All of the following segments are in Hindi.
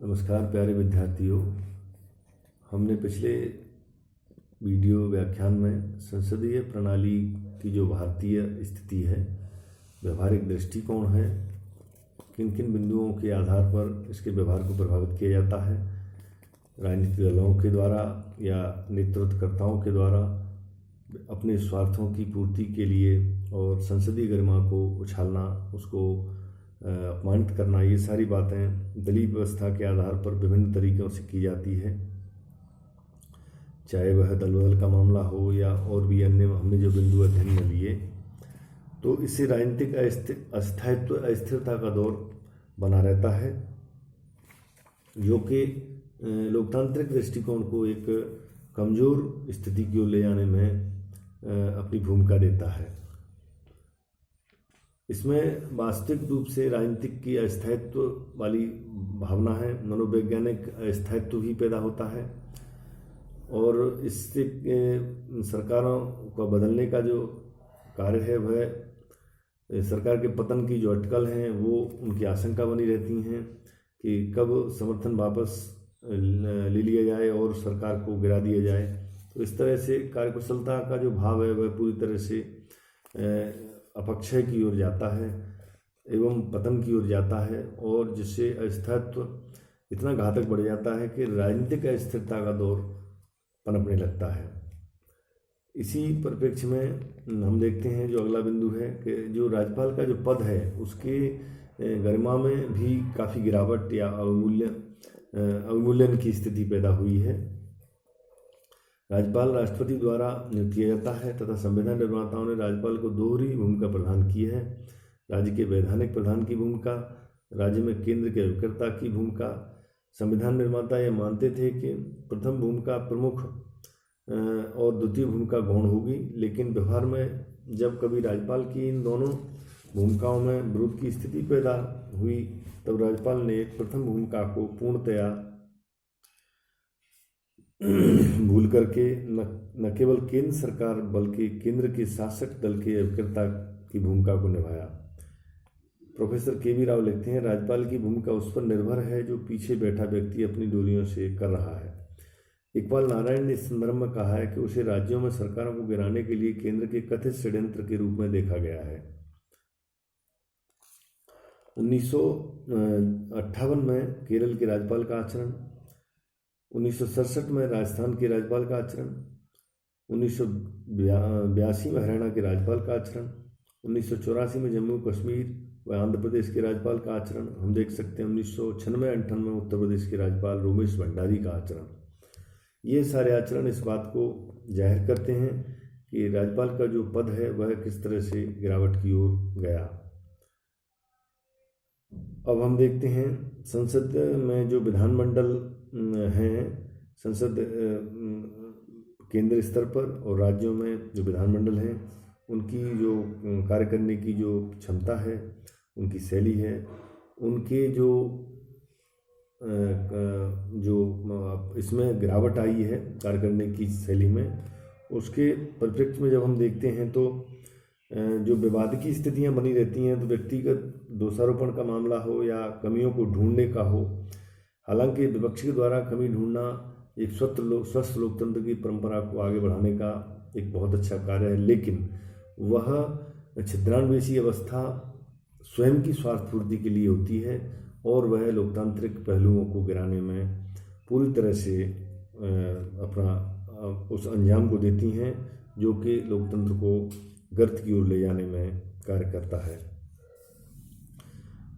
नमस्कार प्यारे विद्यार्थियों। हमने पिछले वीडियो व्याख्यान में संसदीय प्रणाली की जो भारतीय स्थिति है, व्यवहारिक दृष्टिकोण है, किन किन बिंदुओं के आधार पर इसके व्यवहार को प्रभावित किया जाता है, राजनीतिक दलों के द्वारा या नेतृत्वकर्ताओं के द्वारा अपने स्वार्थों की पूर्ति के लिए और संसदीय गरिमा को उछालना, उसको अपमानित करना, ये सारी बातें दलीय व्यवस्था के आधार पर विभिन्न तरीक़ों से की जाती है। चाहे वह दल बदल का मामला हो या और भी अन्य हमने जो बिंदु अध्ययन में लिए, तो इससे राजनीतिक अस्थायित्व अस्थिरता का दौर बना रहता है, जो कि लोकतांत्रिक दृष्टिकोण को एक कमज़ोर स्थिति की ओर ले जाने में अपनी भूमिका देता है। इसमें वास्तविक रूप से राजनीतिक की अस्थायित्व वाली भावना है, मनोवैज्ञानिक अस्थायित्व भी पैदा होता है और इससे सरकारों को बदलने का जो कार्य है वह सरकार के पतन की जो अटकल हैं वो उनकी आशंका बनी रहती हैं कि कब समर्थन वापस ले लिया जाए और सरकार को गिरा दिया जाए। तो इस तरह से कार्यकुशलता का जो भाव है वह पूरी तरह से अपक्षय की ओर जाता है एवं पतन की ओर जाता है, और जिससे अस्थायित्व इतना घातक बढ़ जाता है कि राजनीतिक अस्थिरता का दौर पनपने लगता है। इसी परिप्रेक्ष्य में हम देखते हैं जो अगला बिंदु है कि जो राज्यपाल का जो पद है उसके गरिमा में भी काफ़ी गिरावट या अवमूल्यन की स्थिति पैदा हुई है। राज्यपाल राष्ट्रपति द्वारा नियुक्त किया जाता है तथा संविधान निर्माताओं ने राज्यपाल को दोहरी भूमिका प्रदान की है। राज्य के वैधानिक प्रधान की भूमिका, राज्य में केंद्र के अभिकर्ता की भूमिका। संविधान निर्माता यह मानते थे कि प्रथम भूमिका प्रमुख और द्वितीय भूमिका गौण होगी, लेकिन व्यवहार में जब कभी राज्यपाल की इन दोनों भूमिकाओं में विरोध की स्थिति पैदा हुई तब राज्यपाल ने प्रथम भूमिका को पूर्णतया भूल करके न केवल केंद्र सरकार बल्कि केंद्र के शासक दल के अभिकर्ता की भूमिका को निभाया। Professor KV. राव लिखते हैं, राज्यपाल की भूमिका उस पर निर्भर है जो पीछे बैठा व्यक्ति अपनी डोरियों से कर रहा है। इकबाल नारायण ने इस संदर्भ में कहा है कि उसे राज्यों में सरकारों को गिराने के लिए केंद्र के कथित षड्यंत्र के रूप में देखा गया है। 1958 में केरल के राज्यपाल का आचरण, 1967 में राजस्थान के राज्यपाल का आचरण, 1982 में हरियाणा के राज्यपाल का आचरण, 1984 में जम्मू कश्मीर व आंध्र प्रदेश के राज्यपाल का आचरण हम देख सकते हैं। 1996-98 में उत्तर प्रदेश के राज्यपाल रोमेश भंडारी का आचरण। ये सारे आचरण इस बात को जाहिर करते हैं कि राज्यपाल का जो पद है वह किस तरह से गिरावट की ओर गया। अब हम देखते हैं संसद में जो विधानमंडल हैं, संसद केंद्र स्तर पर और राज्यों में जो विधानमंडल हैं उनकी जो कार्य करने की जो क्षमता है, उनकी शैली है, उनके जो इसमें गिरावट आई है कार्य करने की शैली में, उसके परिप्रेक्ष्य में जब हम देखते हैं तो जो विवाद की स्थितियां बनी रहती हैं, तो व्यक्तिगत दोषारोपण का मामला हो या कमियों को ढूंढने का हो। हालांकि विपक्ष के द्वारा कमी ढूंढना एक स्वस्थ लोकतंत्र की परंपरा को आगे बढ़ाने का एक बहुत अच्छा कार्य है, लेकिन वह छिद्रान्वेषी अवस्था स्वयं की स्वार्थ पूर्ति के लिए होती है और वह लोकतांत्रिक पहलुओं को गिराने में पूरी तरह से अपना उस अंजाम को देती हैं जो कि लोकतंत्र को गर्त की ओर ले जाने में कार्य करता है।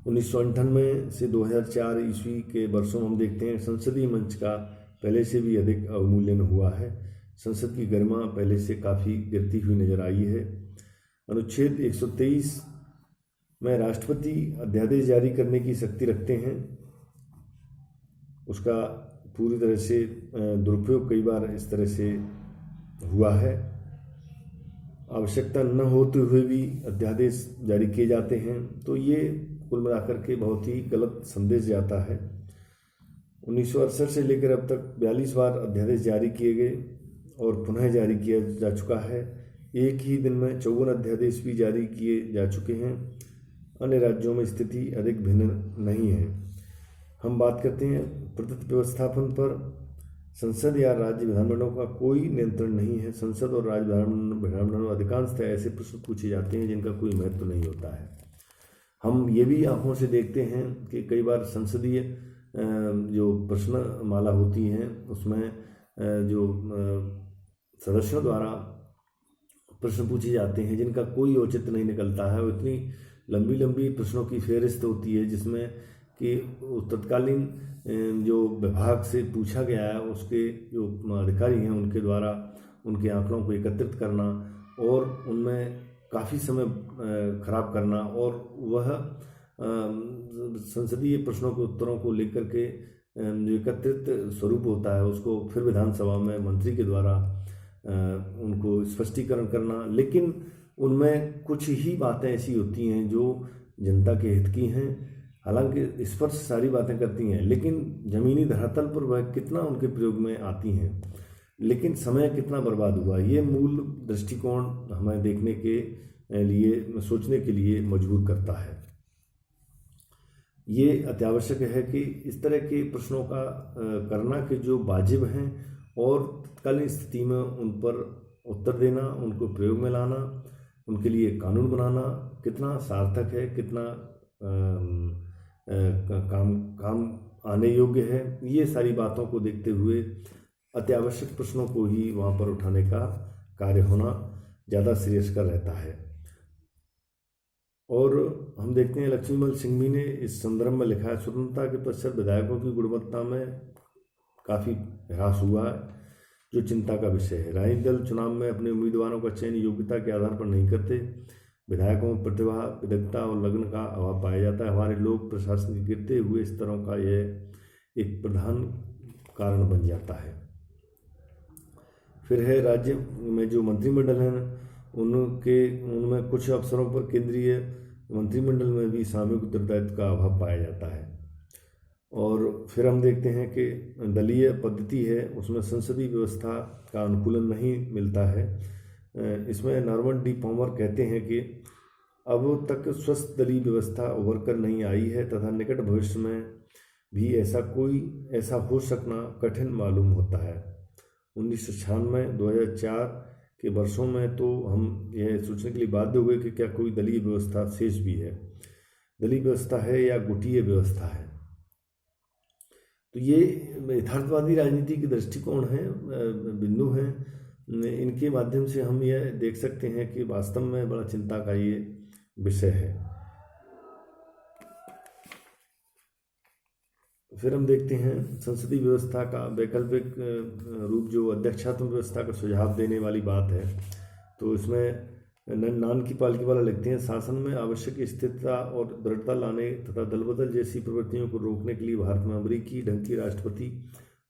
1998 से 2004 ईस्वी के वर्षों में हम देखते हैं संसदीय मंच का पहले से भी अधिक अवमूल्यन हुआ है। संसद की गरिमा पहले से काफ़ी गिरती हुई नजर आई है। अनुच्छेद 123 में राष्ट्रपति अध्यादेश जारी करने की शक्ति रखते हैं। उसका पूरी तरह से दुरुपयोग कई बार इस तरह से हुआ है। आवश्यकता न होते हुए भी अध्यादेश जारी किए जाते हैं, तो ये कुल मिलाकर के बहुत ही गलत संदेश जाता है। 1968 से लेकर अब तक 42 बार अध्यादेश जारी किए गए और पुनः जारी किया जा चुका है। एक ही दिन में 54 अध्यादेश भी जारी किए जा चुके हैं। अन्य राज्यों में स्थिति अधिक भिन्न नहीं है। हम बात करते हैं प्रदत्त व्यवस्थापन पर। संसद या राज्य विधानमंडलों का कोई नियंत्रण नहीं है। संसद और राज्य विधानमंडलों में अधिकांशतः ऐसे प्रश्न पूछे जाते हैं जिनका कोई महत्व नहीं होता है। हम ये भी आंखों से देखते हैं कि कई बार संसदीय जो प्रश्न माला होती हैं उसमें जो सदस्यों द्वारा प्रश्न पूछे जाते हैं जिनका कोई औचित्य नहीं निकलता है। और इतनी लंबी लंबी प्रश्नों की फेहरिस्त होती है जिसमें कि तत्कालीन जो विभाग से पूछा गया है उसके जो अधिकारी हैं उनके द्वारा उनके आंकड़ों को एकत्रित करना और उनमें काफ़ी समय खराब करना और वह संसदीय प्रश्नों के उत्तरों को लेकर के जो एकत्रित स्वरूप होता है उसको फिर विधानसभा में मंत्री के द्वारा उनको स्पष्टीकरण करना। लेकिन उनमें कुछ ही बातें ऐसी होती हैं जो जनता के हित की हैं। हालांकि स्पर्श सारी बातें करती हैं लेकिन ज़मीनी धरातल पर वह कितना उनके प्रयोग में आती हैं, लेकिन समय कितना बर्बाद हुआ, ये मूल दृष्टिकोण हमें देखने के लिए सोचने के लिए मजबूर करता है। ये अत्यावश्यक है कि इस तरह के प्रश्नों का करना कि जो वाजिब हैं और तत्कालीन स्थिति में उन पर उत्तर देना, उनको प्रयोग में लाना, उनके लिए कानून बनाना कितना सार्थक है, कितना काम आने योग्य है। ये सारी बातों को देखते हुए अत्यावश्यक प्रश्नों को ही वहाँ पर उठाने का कार्य होना ज़्यादा श्रेयस्कर रहता है। और हम देखते हैं लक्ष्मीमल सिंघवी ने इस संदर्भ में लिखा है, स्वतंत्रता के पश्चात विधायकों की गुणवत्ता में काफ़ी ह्रास हुआ है जो चिंता का विषय है। राजनीतिक दल चुनाव में अपने उम्मीदवारों का चयन योग्यता के आधार पर नहीं करते। विधायकों में प्रतिभा, विदग्धता और लगन का अभाव पाया जाता है। हमारे लोक प्रशासन के गिरते हुए स्तरों का यह एक प्रधान कारण बन जाता है। फिर है राज्य में जो मंत्रिमंडल हैं उनमें कुछ अवसरों पर केंद्रीय मंत्रिमंडल में भी सामूहिक उत्तरदायित्व का अभाव पाया जाता है। और फिर हम देखते हैं कि दलीय पद्धति है उसमें संसदीय व्यवस्था का अनुकूलन नहीं मिलता है। इसमें नॉर्मन डी पॉमर कहते हैं कि अब तक स्वस्थ दलीय व्यवस्था उभर कर नहीं आई है तथा निकट भविष्य में भी ऐसा हो सकना कठिन मालूम होता है। 1996-2004 के वर्षों में तो हम यह सोचने के लिए बाध्य हो गए कि क्या कोई दलीय व्यवस्था शेष भी है, दलीय व्यवस्था है या गुटीय व्यवस्था है। तो ये यथार्थवादी राजनीति के दृष्टिकोण हैं, बिंदु हैं, इनके माध्यम से हम यह देख सकते हैं कि वास्तव में बड़ा चिंता का ये विषय है। फिर हम देखते हैं संसदीय व्यवस्था का वैकल्पिक रूप जो अध्यक्षात्मक व्यवस्था का सुझाव देने वाली बात है। तो इसमें नान की पालकी वाला लिखते हैं, शासन में आवश्यक स्थिरता और दृढ़ता लाने तथा दलबदल जैसी प्रवृत्तियों को रोकने के लिए भारत में अमेरिकी ढंग की राष्ट्रपति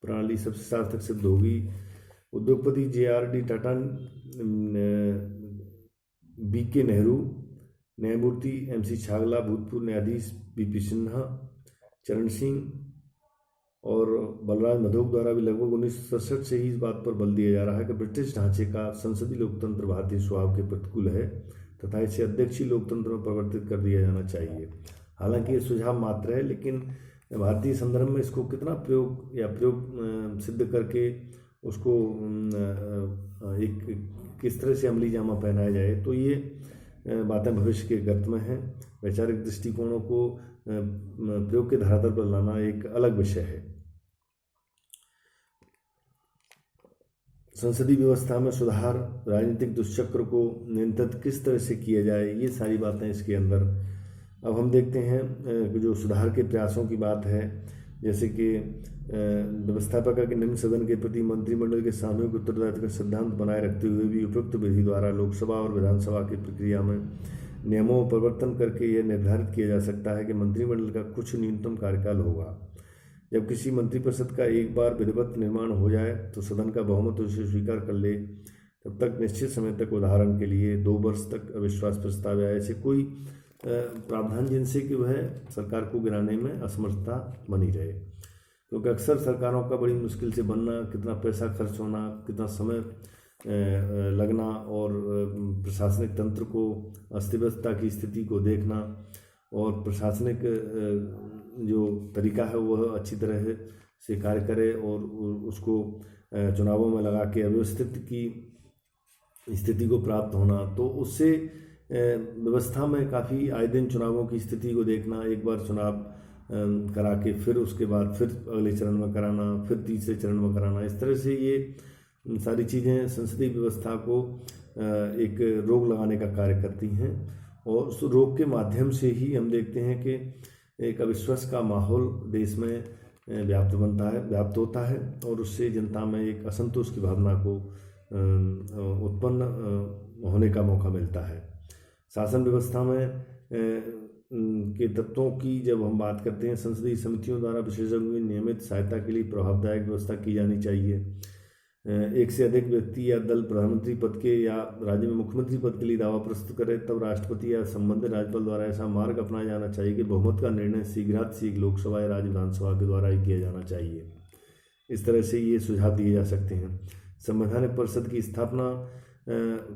प्रणाली सबसे सार्थक सिद्ध होगी। उद्योगपति JRD टाटा, BK नेहरू, न्यायमूर्ति MC छागला, भूतपूर्व न्यायाधीश BP सिन्हा, चरण सिंह और बलराज मधोक द्वारा भी लगभग 1967 से ही इस बात पर बल दिया जा रहा है कि ब्रिटिश ढांचे का संसदीय लोकतंत्र भारतीय स्वभाव के प्रतिकूल है तथा इसे अध्यक्षीय लोकतंत्र में परिवर्तित कर दिया जाना चाहिए। हालांकि ये सुझाव मात्र है, लेकिन भारतीय संदर्भ में इसको कितना प्रयोग सिद्ध करके उसको एक किस तरह से अमली जामा पहनाया जाए, तो ये बातें भविष्य के गर्त में हैं। वैचारिक दृष्टिकोणों को प्रयोग के धरातल पर लाना एक अलग विषय है। संसदीय व्यवस्था में सुधार, राजनीतिक दुष्चक्र को नियंत्रित किस तरह से किया जाए, ये सारी बातें इसके अंदर। अब हम देखते हैं जो सुधार के प्रयासों की बात है, जैसे कि व्यवस्थापक के निम्न सदन के प्रति मंत्रिमंडल के सामूहिक उत्तरदायित्व का सिद्धांत बनाए रखते हुए भी उपयुक्त विधि द्वारा लोकसभा और विधानसभा की प्रक्रिया में नियमों में परिवर्तन करके यह निर्धारित किया जा सकता है कि मंत्रिमंडल का कुछ न्यूनतम कार्यकाल होगा। जब किसी मंत्रिपरिषद का एक बार विधिवत निर्माण हो जाए तो सदन का बहुमत उसे स्वीकार कर ले, तब तक निश्चित समय तक, उदाहरण के लिए 2 वर्ष तक अविश्वास प्रस्ताव या ऐसे कोई प्रावधान जिनसे कि वह सरकार को गिराने में असमर्थता बनी रहे। क्योंकि अक्सर सरकारों का बड़ी मुश्किल से बनना, कितना पैसा खर्च होना, कितना समय लगना और प्रशासनिक तंत्र को अस्तव्यस्तता की स्थिति को देखना और प्रशासनिक जो तरीका है वह अच्छी तरह से कार्य करे और उसको चुनावों में लगा के अव्यवस्थित की स्थिति को प्राप्त होना, तो उससे व्यवस्था में काफ़ी आए दिन चुनावों की स्थिति को देखना, एक बार चुनाव करा के फिर उसके बाद फिर अगले चरण में कराना, फिर तीसरे चरण में कराना, इस तरह से ये सारी चीज़ें संसदीय व्यवस्था को एक रोक लगाने का कार्य करती हैं। और उस रोक के माध्यम से ही हम देखते हैं कि एक अविश्वास का माहौल देश में व्याप्त होता है और उससे जनता में एक असंतोष की भावना को उत्पन्न होने का मौका मिलता है। शासन व्यवस्था में के तत्वों की जब हम बात करते हैं, संसदीय समितियों द्वारा विशेषज्ञों की नियमित सहायता के लिए प्रभावदायक व्यवस्था की जानी चाहिए। एक से अधिक व्यक्ति या दल प्रधानमंत्री पद के या राज्य में मुख्यमंत्री पद के लिए दावा प्रस्तुत करे तब राष्ट्रपति या संबंधित राज्यपाल द्वारा ऐसा मार्ग अपनाया जाना चाहिए कि बहुमत का निर्णय शीघ्रातिशीघ्र लोकसभा या राज्य विधानसभा के द्वारा ही किया जाना चाहिए। इस तरह से ये सुझाव दिए जा सकते हैं। संवैधानिक परिषद की स्थापना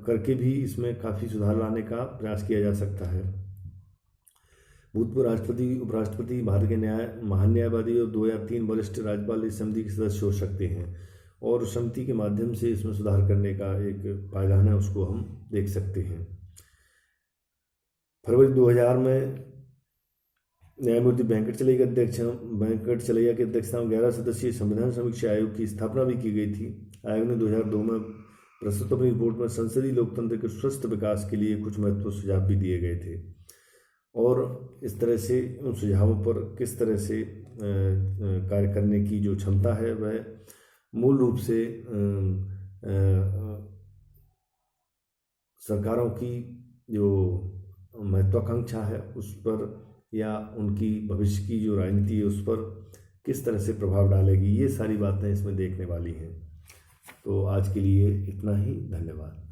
करके भी इसमें काफ़ी सुधार लाने का प्रयास किया जा सकता है। भूतपूर्व राष्ट्रपति, उपराष्ट्रपति, भारत के महान न्यायवादी और 2 या 3 वरिष्ठ राज्यपाल इस समिति के सदस्य हो सकते हैं और समिति के माध्यम से इसमें सुधार करने का एक पायदान है, उसको हम देख सकते हैं। फरवरी 2000 में न्यायमूर्ति वेंकट चलैया की अध्यक्षता में 11 सदस्यीय संविधान समीक्षा आयोग की स्थापना भी की गई थी। आयोग ने 2002 में प्रस्तुत अपनी रिपोर्ट में संसदीय लोकतंत्र के स्वस्थ विकास के लिए कुछ महत्वपूर्ण सुझाव भी दिए गए थे और इस तरह से उन सुझावों पर किस तरह से कार्य करने की जो क्षमता है वह मूल रूप से सरकारों की जो महत्वाकांक्षा है उस पर या उनकी भविष्य की जो राजनीति है उस पर किस तरह से प्रभाव डालेगी, ये सारी बातें इसमें देखने वाली हैं। तो आज के लिए इतना ही, धन्यवाद।